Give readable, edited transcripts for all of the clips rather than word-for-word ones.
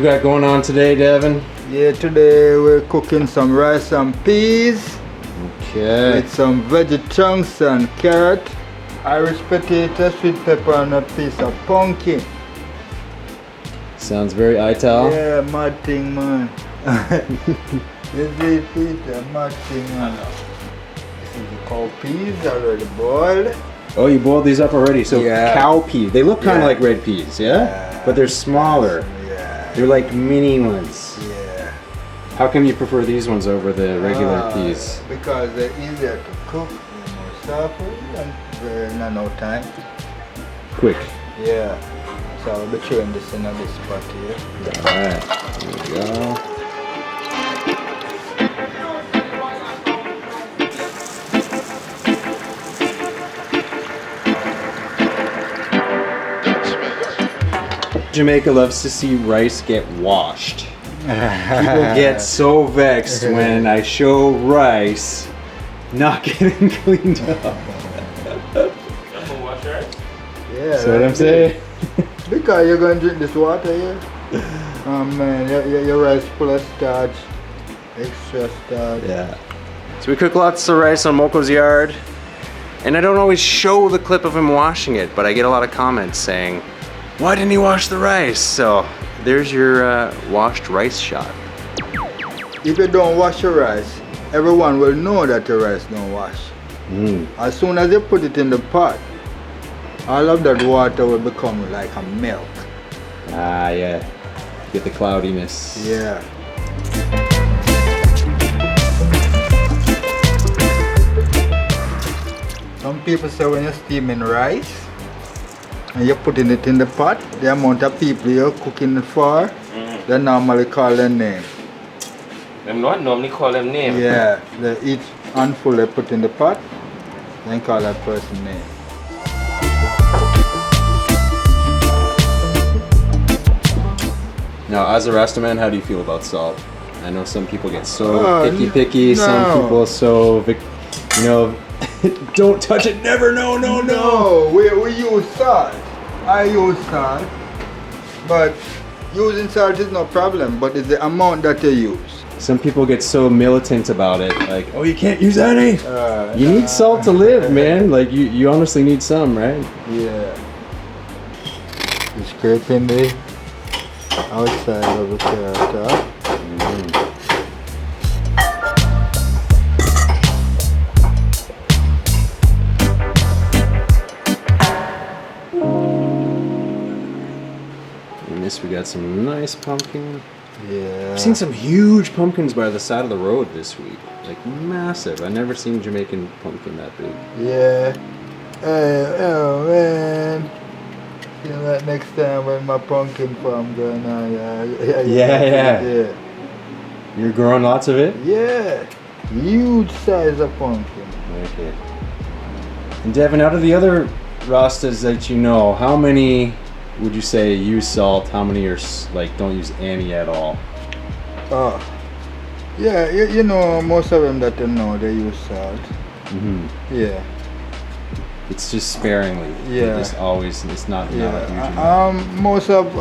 we got going on today, Devon? Yeah, today we're cooking some rice and peas. Okay. With some veggie chunks and carrot, Irish potato, sweet pepper, and a piece of pumpkin. Sounds very ital. Yeah, mad thing, man. This is Peter, mad thing, man. This is the cow peas already boiled. Oh, you boiled these up already. So Yeah. cow peas. They look kind of like red peas, yeah? But they're smaller. Yeah. They're like mini ones. Yeah. How come you prefer these ones over the regular peas? Because they're easier to cook, they're more sharper, and they're no time. Quick. Yeah. So I'll be chewing this in this spot here. Alright, here we go. Jamaica loves to see rice get washed. People get so vexed when I show rice not getting cleaned up. Yeah. See what I'm saying? Because you're going to drink this water here. Oh man, your rice full of starch, extra starch. Yeah. So we cook lots of rice on MOKKO's yard, and I don't always show the clip of him washing it, but I get a lot of comments saying, "Why didn't he wash the rice?" So there's your washed rice shot. If you don't wash your rice, everyone will know that your rice don't wash. As soon as you put it in the pot, all of that water will become like a milk. Ah, yeah. Get the cloudiness. Yeah. Some people say when you're steaming rice and you're putting it in the pot, the amount of people you're cooking it for, they normally call their name. Them not normally call them name. Yeah, each handful they put in the pot, then call that person name. Now, as a Rasta man, how do you feel about salt? I know some people get so picky. No. Some people so, don't touch it, never, no. No, we use salt. I use salt, but using salt is no problem, but it's the amount that you use. Some people get so militant about it, like, oh, you can't use any. You need salt to live, man. Like, you honestly need some, right? Yeah. You scraping the outside of the carrot. And this, we got some nice pumpkin. Yeah. I've seen some huge pumpkins by the side of the road this week. Like, massive. I've never seen Jamaican pumpkin that big. Yeah. Oh man. You know that next time when my pumpkin farm going on, Yeah. You're growing lots of it? Yeah. Huge size of pumpkin. Okay. And Devon, out of the other Rastas that you know, how many would you say use salt? How many are like don't use any at all? Oh. Yeah, you know, most of them that you know, they use salt. Yeah. It's just sparingly. Yeah. Just always. It's not a huge amount. Most of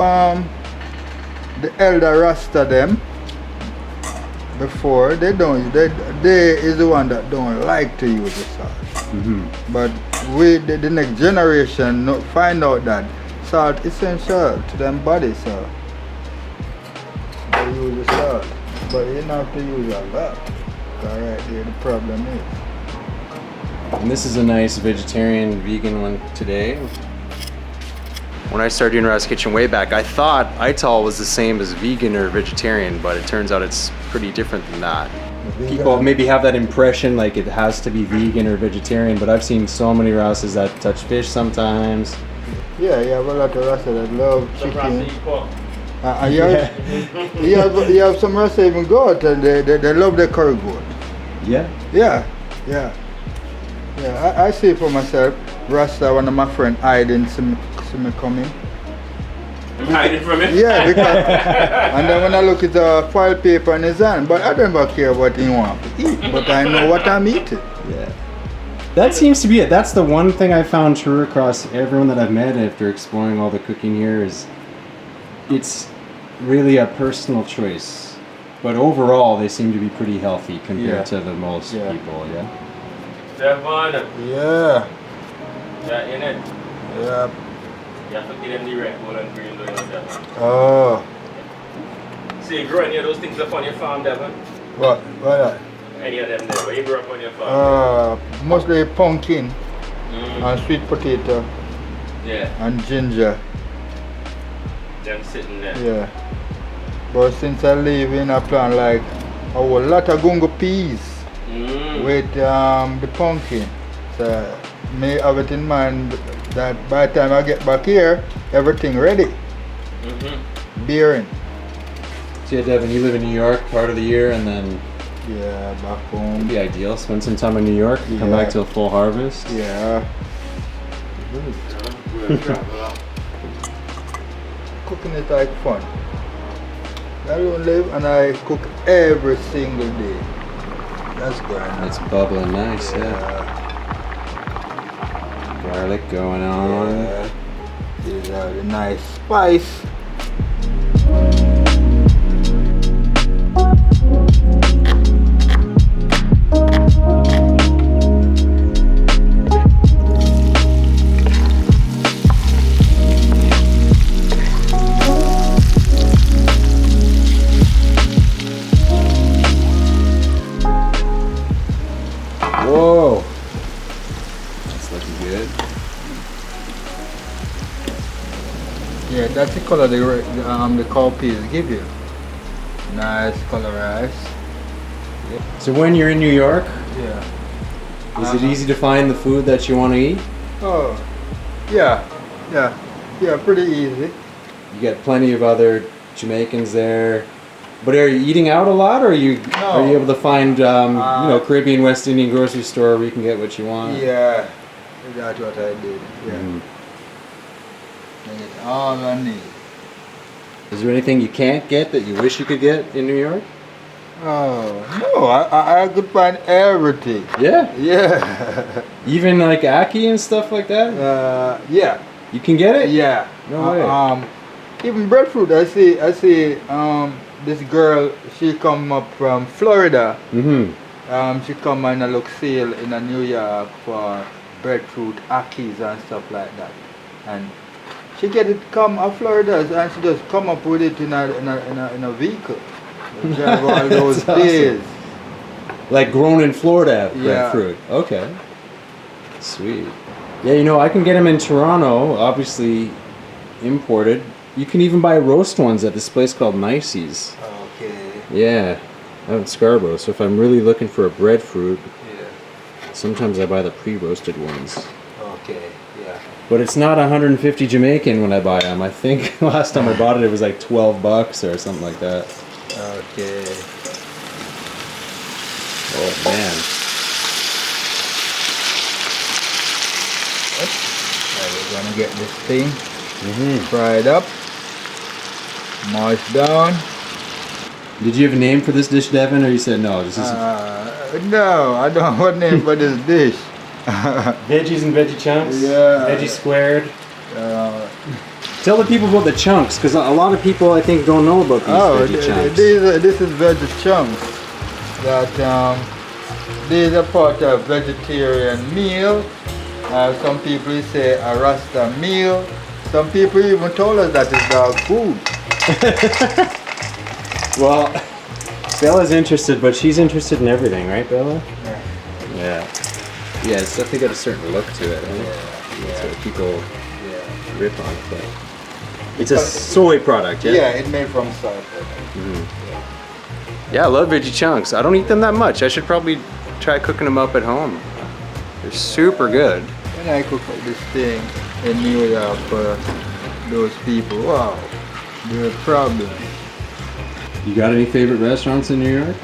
the elder Rasta them before they don't. They is the one that don't like to use the salt. But we the next generation find out that salt is essential to them body, so they use the salt. But you don't have to use a lot. Right there, the problem is. And this is a nice vegetarian, vegan one today. When I started doing Rasta Kitchen way back, I thought ital was the same as vegan or vegetarian, but it turns out it's pretty different than that. People maybe have that impression like it has to be vegan or vegetarian, but I've seen so many Rastas that touch fish sometimes. Yeah, you have a lot of Rasta that love chicken. You have some Rasta even goat and they love the curry goat. Yeah? Yeah. I see for myself, Rasta, one of my friends hiding see me coming. Hiding from it? Yeah, because and then when I look at the foil paper in his hand, but I don't care what he wants to eat, but I know what I'm eating. Yeah. That seems to be it. That's the one thing I found true across everyone that I've met after exploring all the cooking here is really a personal choice, but overall they seem to be pretty healthy compared to the most people. Yeah. Devon, Yeah. yeah, in it. Yeah. You have to get them the red, gold, and green, though, you know, Devon. Oh. So you grow any of those things up on your farm, Devon? What? What? Any of them there? Where you grew up on your farm? Mostly pumpkin Mm. and sweet potato Yeah, and ginger. them sitting there. Yeah. But since I live in a plant like a whole lot of gungo peas Mm. with the pumpkin. So may have it in mind that by the time I get back here, everything ready. Mm-hmm. Bearing. So yeah, Devin, you live in New York part of the year, and then Yeah, back it'd home. be ideal. Spend some time in New York, come Yeah. back to a full harvest. Yeah. Good traveler. Cooking is like fun. I don't live and I cook every single day. That's good. It's bubbling nice, yeah. Garlic going on. Yeah. These are the nice spice. Whoa! That's looking good. Yeah, that's the color the cowpeas give you. Nice colorized. So when you're in New York, Yeah. is it easy to find the food that you want to eat? Oh, yeah, yeah, yeah, pretty easy. You get plenty of other Jamaicans there. But are you eating out a lot, or are you able to find Caribbean West Indian grocery store where you can get what you want? Yeah, that's what I did. Yeah, Mm. I get all I need. Is there anything you can't get that you wish you could get in New York? Oh no, I could find everything. Yeah. Yeah, Even like ackee and stuff like that? yeah, You can get it? yeah. No way. Even breadfruit. I see. This girl, she come up from Florida. Mm-hmm. She come and look sale in New York for breadfruit, akis and stuff like that. And she get it come of Florida and she just come up with it in a vehicle. Drive all those That's days. Like grown in Florida Yeah. breadfruit. Okay. Sweet. Yeah, I can get them in Toronto, obviously imported. You can even buy roast ones at this place called Nicey's. Okay. Yeah, out in Scarborough. So if I'm really looking for a breadfruit, Yeah. sometimes I buy the pre-roasted ones. Okay. Yeah. But it's not 150 Jamaican when I buy them. I think last time I bought it, it was like $12 or something like that. Okay. Oh man. Right, we're gonna get this thing Mm-hmm. fried up, mashed down. Did you have a name for this dish, Devin, or you said no? This is No, I don't have a name for this dish. veggies and veggie chunks. Yeah. Veggie squared. Uh, Tell the people about the chunks, because a lot of people I think don't know about these veggie chunks. This is veggie chunks. That these are part of vegetarian meal. Some people say a Rasta meal. Some people even told us that it's dog food. Well, Bella's interested, but she's interested in everything, right, Bella? Yeah. Yeah. Yeah, it's definitely got a certain look to it. Yeah. So people Yeah. rip on it, but it's a soy product, yeah? Yeah, it's made from soy. Yeah, I love veggie chunks. I don't eat them that much. I should probably try cooking them up at home. They're super good. When I cook up this thing in New York for those people, wow, they're a problem. You got any favorite restaurants in New York?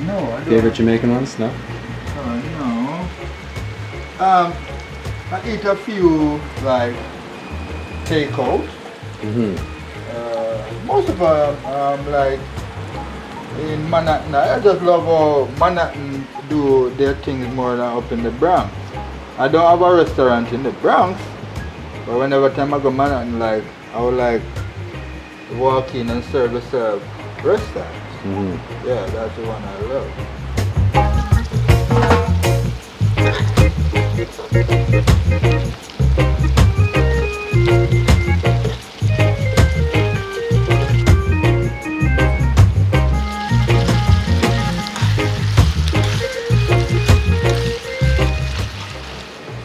No, I don't. Favorite Jamaican ones? No? No. I eat a few like takeout. Mm-hmm. Most of them like in Manhattan. I just love how Manhattan do their things more than up in the Bronx. I don't have a restaurant in the Bronx, but whenever time I go Manhattan, like I would like walk in and serve Rasta. Mhm. Yeah, that's the one I love.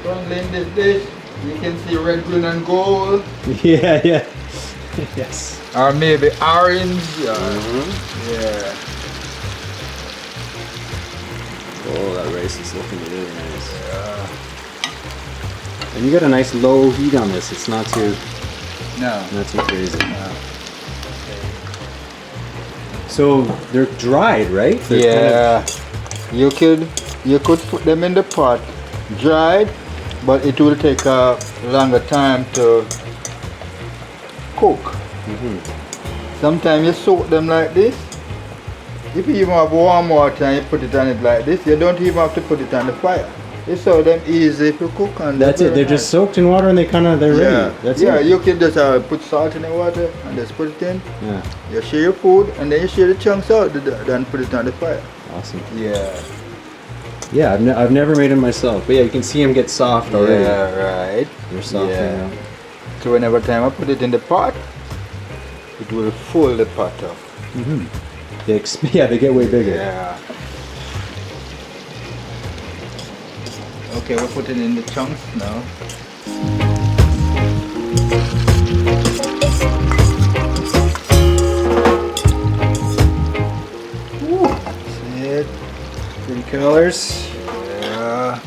Currently in this dish, you can see red, green, and gold, Yeah, yeah. Yes. or maybe orange. Yeah. Oh, that rice is looking really nice. Yeah. And you got a nice low heat on this. It's not too No. crazy. No. So they're dried, right? They're Yeah. You could put them in the pot, dried, but it will take a longer time to cook. Sometimes you soak them like this. If you even have warm water and you put it on it like this, you don't even have to put it on the fire. You soak them easy to cook and That's it. They're just soaked in water and they're ready. yeah. That's yeah, it. you can just put salt in the water and just put it in. Yeah. You share your food and then you share the chunks out, then put it on the fire. Awesome. Yeah. Yeah, I've never made them myself, but yeah, you can see them get soft already. Yeah, right. They're soft. Yeah. So whenever time I put it in the pot, it will fill the pot up. They they get way bigger. Yeah. Okay, we're putting in the chunks now. That's it. Pretty colors. Yeah.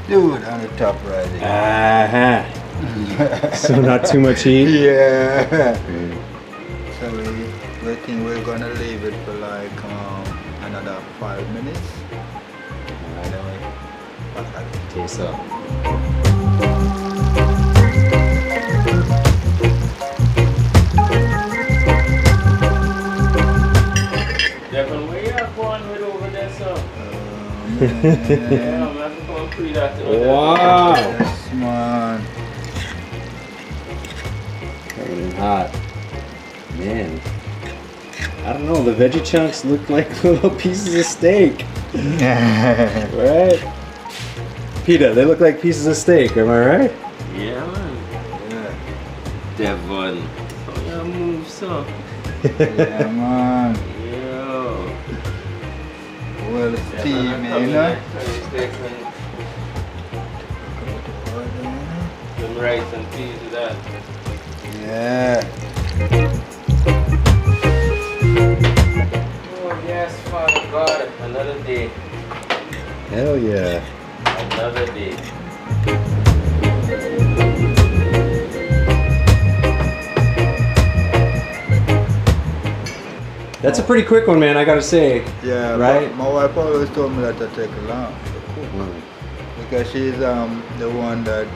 Dude, on the top right there. So not too much heat. Yeah. So we think we're gonna leave it for like another 5 minutes. And then we Taste up. Devon, where you going with over there, sir? man. Yeah, I'm have to come and pre that. Wow. Yes, man. Coming in hot. Man. I don't know, the veggie chunks look like little pieces of steak. Right? Peter, they look like pieces of steak, am I right? Yeah, man. Yeah. Devon. How you move, sir? Yeah, man. Yo. Well, steamy, you know? Some rice and peas with that. Yeah. Oh, yes, Father God. Another day. Hell yeah. Another day. That's a pretty quick one, man, I gotta say. Yeah, Right? but my wife always told me that I take long to cook. Because she's the one that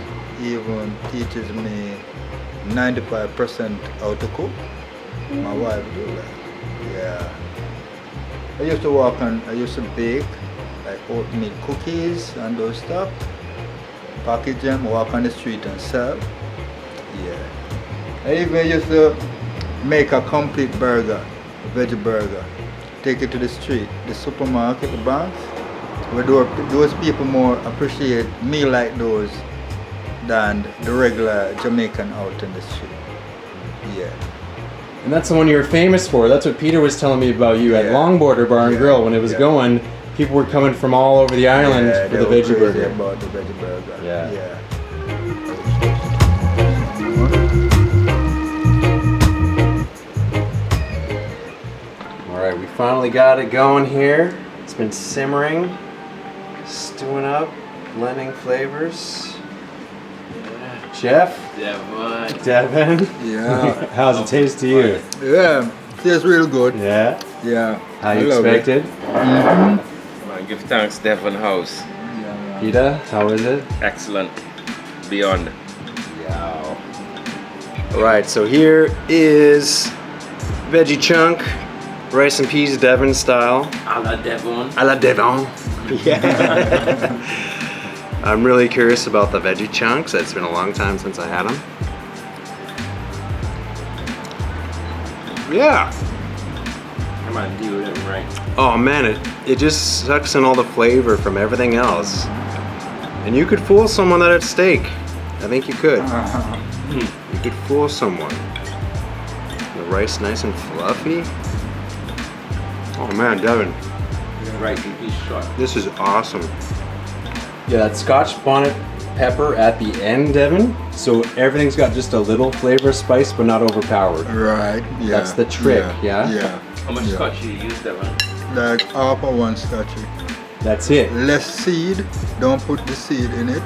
even teaches me 95% how to cook. My wife do that. Yeah. I used to I used to bake like oatmeal cookies and those stuff. Package them, walk on the street and sell. Yeah. I even used to make a complete burger, a veggie burger. Take it to the street, the supermarket, the banks. Where those people more appreciate me like those than the regular Jamaican out in the street. Yeah. And that's the one you were famous for. That's what Peter was telling me about you at Yeah. Longboarder Bar and Grill. When it was Yeah. going, people were coming from all over the island Yeah, for they the were veggie crazy burger. about the veggie burger. Yeah. Yeah. All right, we finally got it going here. It's been simmering, stewing up, blending flavors. Chef, Devon. Devon, Yeah. how's it taste to you? Yeah. Tastes real good. Yeah, Yeah. how I you love it. expected? Man, give thanks, Devon House. Yeah, man. Peter, how is it? Excellent. Beyond. Yow. All right, so here is veggie chunk, rice and peas Devon style. A la Devon. A la Devon. Yeah. I'm really curious about the veggie chunks. It's been a long time since I had them. Yeah. Come on, do it right. Oh man, it just sucks in all the flavor from everything else. And you could fool someone that it's steak. I think you could. You could fool someone. The rice nice and fluffy. Oh man, Devon. Right, you piece short. This is awesome. Yeah, that Scotch bonnet pepper at the end, Devon. So everything's got just a little flavor spice, but not overpowered. Right, yeah. That's the trick, yeah? Yeah. How much scotch you use, Devon? Like half of one scotchy. That's it. Less seed, don't put the seed in it.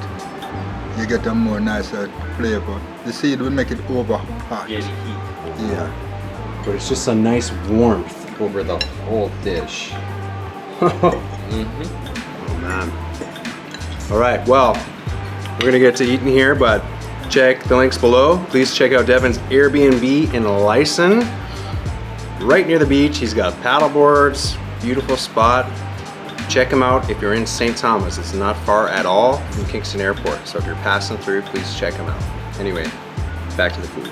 You get a more nicer flavor. The seed will make it over hot. Yeah, the heat. Yeah. But it's just a nice warmth over the whole dish. Oh man. All right, well, we're gonna get to eating here, but check the links below. Please check out Devon's Airbnb in Lysson, right near the beach. He's got paddle boards, beautiful spot. Check him out if you're in St. Thomas. It's not far at all from Kingston Airport. So if you're passing through, please check him out. Anyway, back to the food.